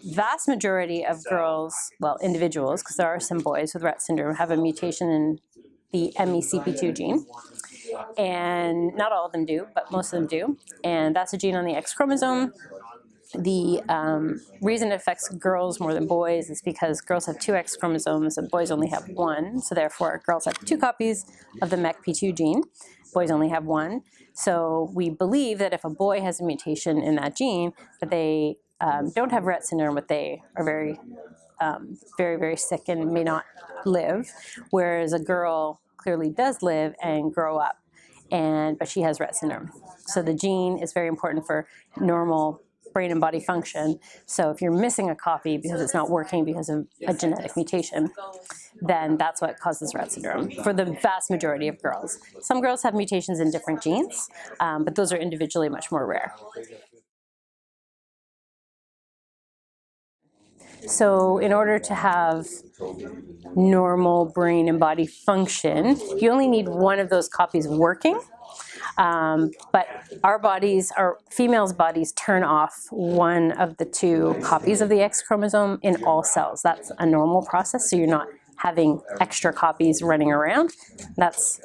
vast majority of girls, well, individuals, because there are some boys with Rett syndrome, have a mutation in the MECP2 gene. And not all of them do, but most of them do. And that's a gene on the X chromosome. The reason it affects girls more than boys is because girls have 2 X chromosomes and boys only have 1. So therefore, girls have 2 copies of the MECP2 gene. Boys only have 1. So we believe that if a boy has a mutation in that gene, that they don't have Rett syndrome, but they are very, very sick and may not live, whereas a girl clearly does live and grow up, but she has Rett syndrome. So the gene is very important for normal brain and body function. So if you're missing a copy because it's not working because of a genetic mutation, then that's what causes Rett syndrome for the vast majority of girls. Some girls have mutations in different genes, but those are individually much more rare. So in order to have normal brain and body function, you only need one of those copies working. But our females' bodies turn off one of the 2 copies of the X chromosome in all cells. That's a normal process, so you're not having extra copies running around. That's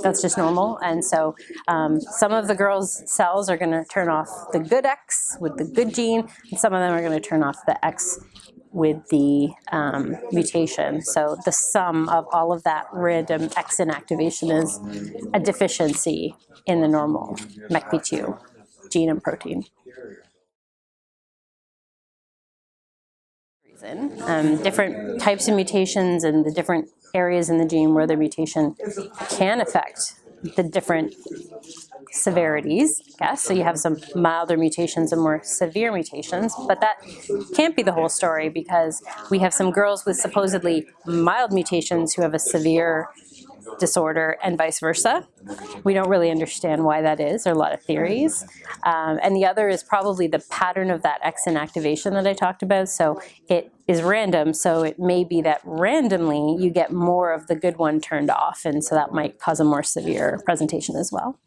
just normal. And so some of the girls' cells are going to turn off the good X with the good gene, and some of them are going to turn off the X with the mutation. So the sum of all of that random X inactivation is a deficiency in the normal MECP2 gene and protein. Different types of mutations and the different areas in the gene where the mutation can affect the different severities, I guess. So you have some milder mutations and more severe mutations, but that can't be the whole story because we have some girls with supposedly mild mutations who have a severe disorder and vice versa. We don't really understand why that is. There are a lot of theories. And the other is probably the pattern of that X inactivation that I talked about. So it is random. So it may be that randomly you get more of the good one turned off. And so that might cause a more severe presentation as well.